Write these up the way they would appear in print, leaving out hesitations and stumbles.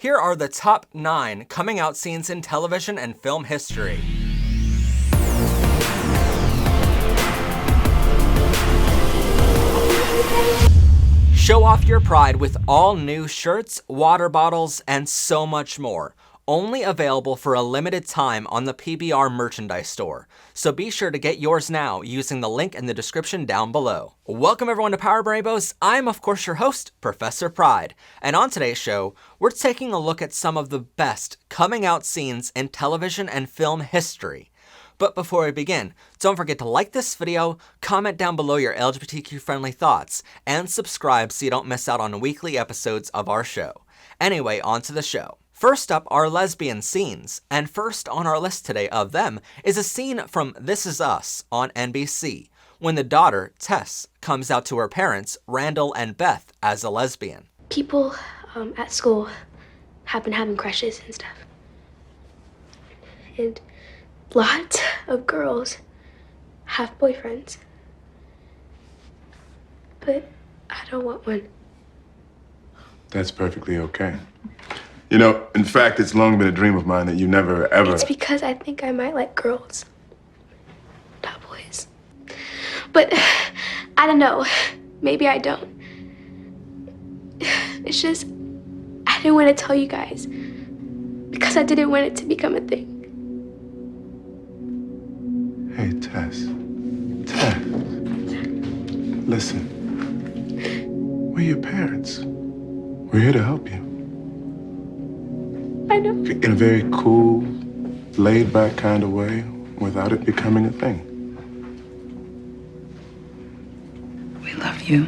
Here are the top 9 coming out scenes in television and film history. Show off your pride with all new shirts, water bottles, and so much more. Only available for a limited time on the PBR merchandise store. So be sure to get yours now using the link in the description down below. Welcome everyone to Power Rainbows. I'm of course your host, Professor Pride. And on today's show, we're taking a look at some of the best coming out scenes in television and film history. But before we begin, don't forget to like this video, comment down below your LGBTQ friendly thoughts, and subscribe so you don't miss out on weekly episodes of our show. Anyway, on to the show. First up are lesbian scenes, and first on our list today of them is a scene from This Is Us on NBC, when the daughter, Tess, comes out to her parents, Randall and Beth, as a lesbian. People at school have been having crushes and stuff. And lots of girls have boyfriends. But I don't want one. That's perfectly okay. You know, in fact, it's long been a dream of mine that you never, ever... It's because I think I might like girls, not boys. But I don't know. Maybe I don't. It's just, I didn't want to tell you guys because I didn't want it to become a thing. Hey, Tess. Tess. Listen. We're your parents. We're here to help you. I know. In a very cool, laid-back kind of way, without it becoming a thing. We love you.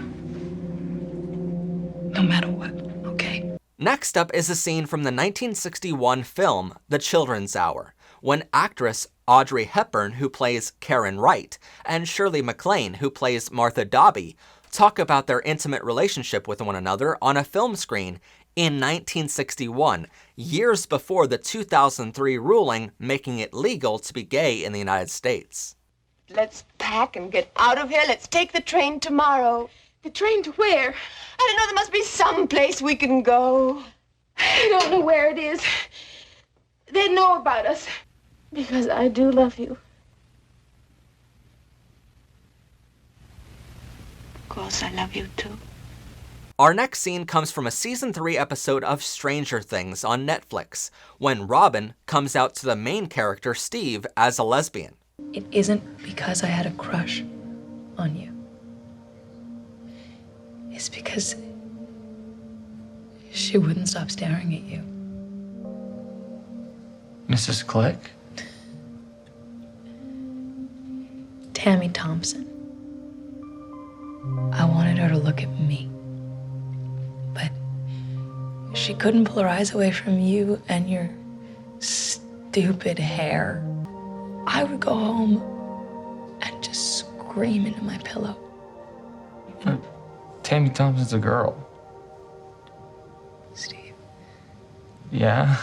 No matter what, okay? Next up is a scene from the 1961 film The Children's Hour, when actress Audrey Hepburn, who plays Karen Wright, and Shirley MacLaine, who plays Martha Dobby, talk about their intimate relationship with one another on a film screen in 1961, years before the 2003 ruling making it legal to be gay in the United States. Let's pack and get out of here. Let's take the train tomorrow. The train to where? I don't know, there must be some place we can go. I don't know where it is. They know about us. Because I do love you. Of course, I love you too. Our next scene comes from a season 3 episode of Stranger Things on Netflix, when Robin comes out to the main character, Steve, as a lesbian. It isn't because I had a crush on you. It's because she wouldn't stop staring at you. Mrs. Click? Tammy Thompson. I wanted her to look at me. But she couldn't pull her eyes away from you and your stupid hair. I would go home and just scream into my pillow. Tammy Thompson's a girl. Steve. Yeah?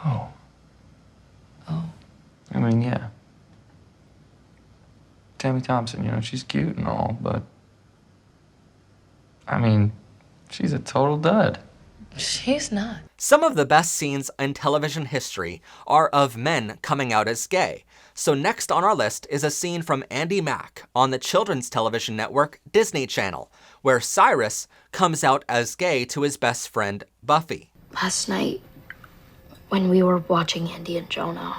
Oh. Oh. I mean, yeah. Tammy Thompson, you know, she's cute and all, but... I mean, she's a total dud. She's not. Some of the best scenes in television history are of men coming out as gay. So next on our list is a scene from Andy Mack on the children's television network Disney Channel, where Cyrus comes out as gay to his best friend, Buffy. Last night, when we were watching Andy and Jonah,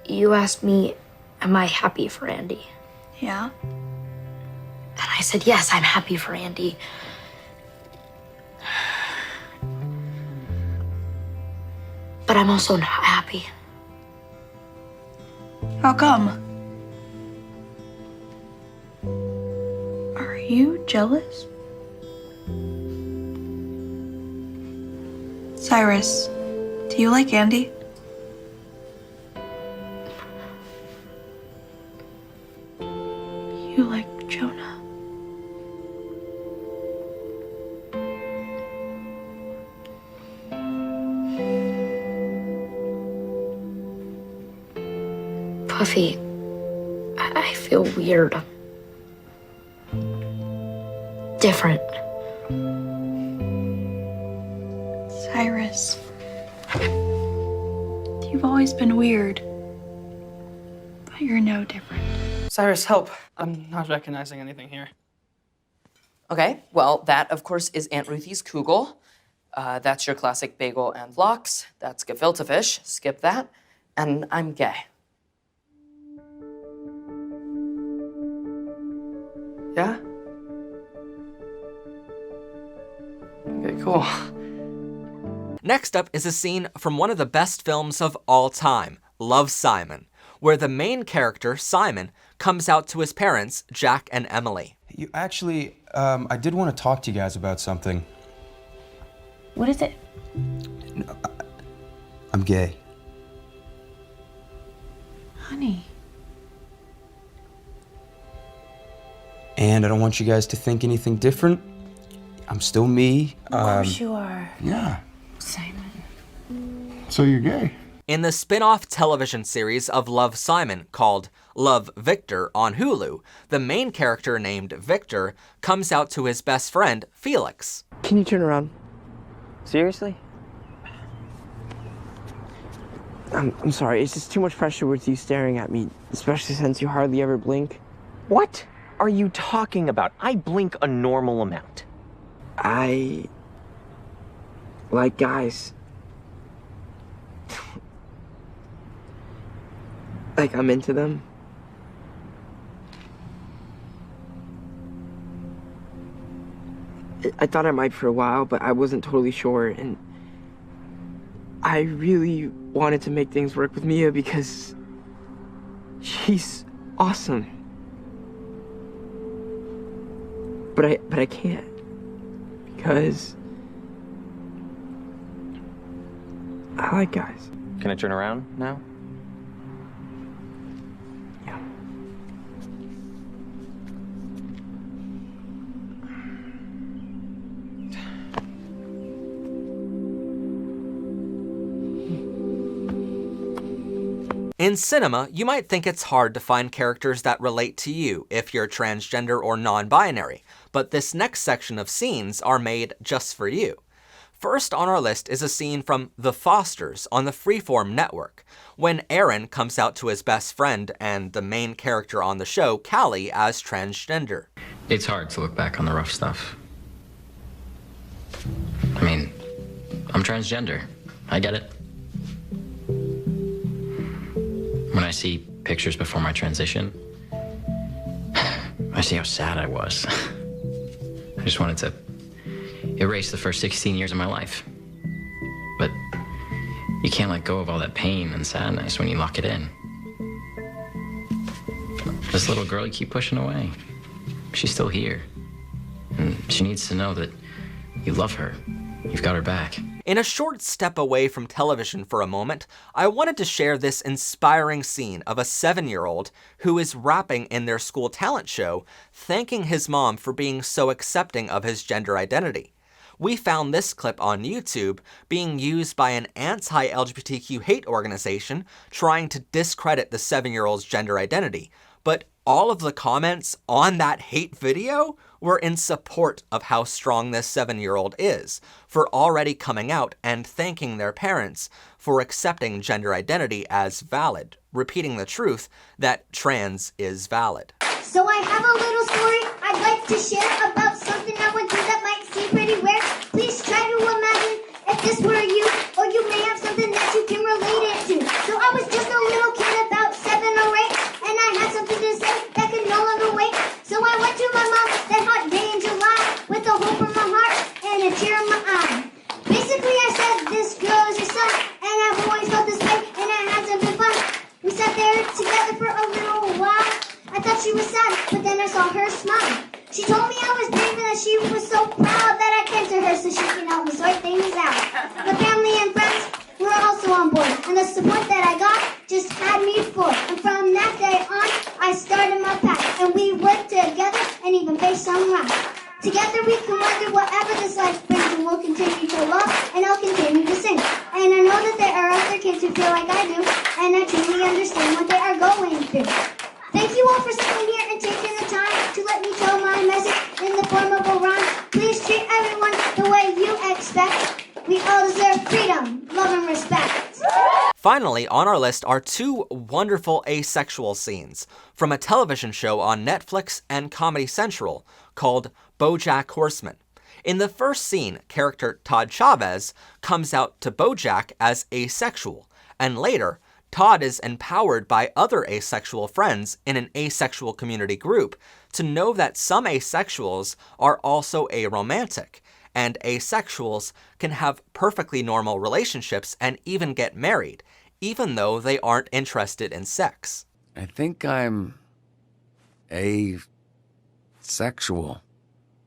you asked me, am I happy for Andy? Yeah? And I said, yes, I'm happy for Andy. But I'm also not happy. How come? Are you jealous? Cyrus, do you like Andy? You like Jonah. Buffy, I feel weird. different. Cyrus. You've always been weird. But you're no different. Cyrus, help. I'm not recognizing anything here. Okay, well, that, of course, is Aunt Ruthie's kugel. That's your classic bagel and lox. That's gefilte fish. Skip that. And I'm gay. Yeah? Okay, cool. Next up is a scene from one of the best films of all time, Love, Simon, where the main character, Simon, comes out to his parents, Jack and Emily. I did want to talk to you guys about something. What is it? I'm gay. Honey. And I don't want you guys to think anything different. I'm still me. Of course you are. Yeah. Simon. So you're gay? In the spin-off television series of Love, Simon called Love, Victor on Hulu, the main character named Victor comes out to his best friend, Felix. Can you turn around? Seriously? I'm sorry, it's just too much pressure with you staring at me, especially since you hardly ever blink. What are you talking about? I blink a normal amount. I like guys. Like I'm into them. I thought I might for a while, but I wasn't totally sure, and I really wanted to make things work with Mia because she's awesome. But I can't because I like guys. Can I turn around now? Yeah. In cinema, you might think it's hard to find characters that relate to you if you're transgender or non-binary, but this next section of scenes are made just for you. First on our list is a scene from The Fosters on the Freeform network, when Aaron comes out to his best friend and the main character on the show, Callie, as transgender. It's hard to look back on the rough stuff. I mean, I'm transgender. I get it. When I see pictures before my transition, I see how sad I was. I just wanted to erase the first 16 years of my life. But you can't let go of all that pain and sadness when you lock it in. This little girl you keep pushing away, she's still here. And she needs to know that you love her. You've got her back. In a short step away from television for a moment, I wanted to share this inspiring scene of a 7-year-old who is rapping in their school talent show, thanking his mom for being so accepting of his gender identity. We found this clip on YouTube being used by an anti-LGBTQ hate organization trying to discredit the 7-year-old's gender identity, but all of the comments on that hate video were in support of how strong this 7-year-old is, for already coming out and thanking their parents for accepting gender identity as valid, repeating the truth that trans is valid. So I have a little story I'd like to share about something I went through that might seem pretty rare. Please try to imagine if this were you, or you may have something that you can relate it to. So I was just a little kid about 7 or 8, and I had something to say that could no longer wait. So I went to my mom that hot day in July with a hope in my heart and a tear in my eye. Basically I said, this girl is your son, and I've always felt this way, and it hasn't been fun. We sat there together for a little while. I thought she was sad, but then I saw her smile. She told me I was brave and that she was so proud that I came to her so she can help me sort things out. The family and friends were also on board, and the support that I got just had me floored. And from that day on, I started my path, and we worked together and even faced some rounds. Together we can weather whatever this life brings, and we'll continue to love, and I'll continue to sing. And I know that there are other kids who feel like I do, and I truly understand what they are going through. Thank you all for sitting here and taking the time to let me tell my message in the form of a rhyme. Finally, on our list are two wonderful asexual scenes from a television show on Netflix and Comedy Central called BoJack Horseman. In the first scene, character Todd Chavez comes out to BoJack as asexual, and later, Todd is empowered by other asexual friends in an asexual community group to know that some asexuals are also aromantic, and asexuals can have perfectly normal relationships and even get married, even though they aren't interested in sex. I think I'm asexual.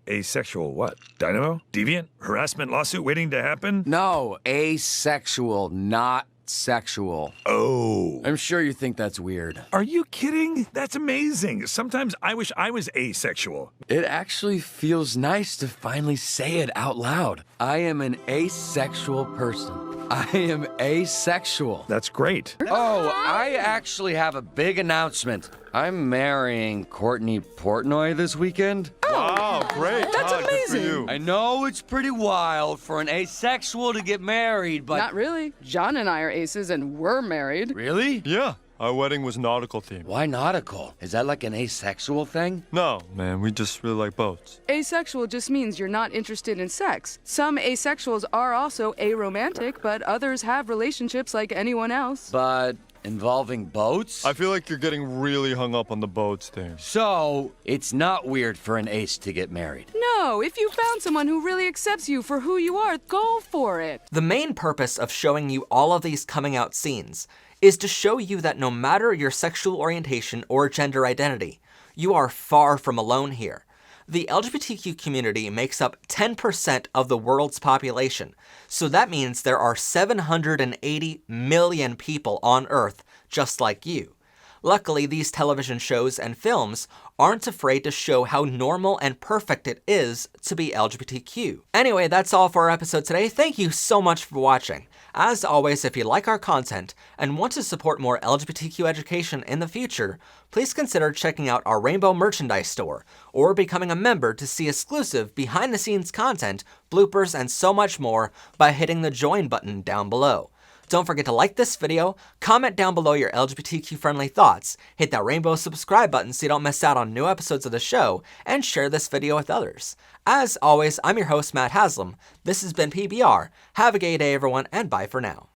Asexual what? Dynamo? Deviant? Harassment lawsuit waiting to happen? No, asexual, not sexual. Oh. I'm sure you think that's weird. Are you kidding? That's amazing. Sometimes I wish I was asexual. It actually feels nice to finally say it out loud. I am an asexual person. I am asexual. That's great. Oh, I actually have a big announcement. I'm marrying Courtney Portnoy this weekend. Wow, great. That's Todd, good for amazing. you. I know it's pretty wild for an asexual to get married, but... Not really. John and I are aces and we're married. Really? Yeah, our wedding was nautical themed. Why nautical? Is that like an asexual thing? No, man, we just really like boats. Asexual just means you're not interested in sex. Some asexuals are also aromantic, but others have relationships like anyone else. But involving boats? I feel like you're getting really hung up on the boats thing. So, it's not weird for an ace to get married. No, if you found someone who really accepts you for who you are, go for it. The main purpose of showing you all of these coming out scenes is to show you that no matter your sexual orientation or gender identity, you are far from alone here. The LGBTQ community makes up 10% of the world's population, so that means there are 780 million people on Earth just like you. Luckily, these television shows and films aren't afraid to show how normal and perfect it is to be LGBTQ. Anyway, that's all for our episode today. Thank you so much for watching. As always, if you like our content and want to support more LGBTQ education in the future, please consider checking out our Rainbow merchandise store or becoming a member to see exclusive behind-the-scenes content, bloopers, and so much more by hitting the join button down below. Don't forget to like this video, comment down below your LGBTQ-friendly thoughts, hit that rainbow subscribe button so you don't miss out on new episodes of the show, and share this video with others. As always, I'm your host, Matt Haslam. This has been PBR. Have a gay day, everyone, and bye for now.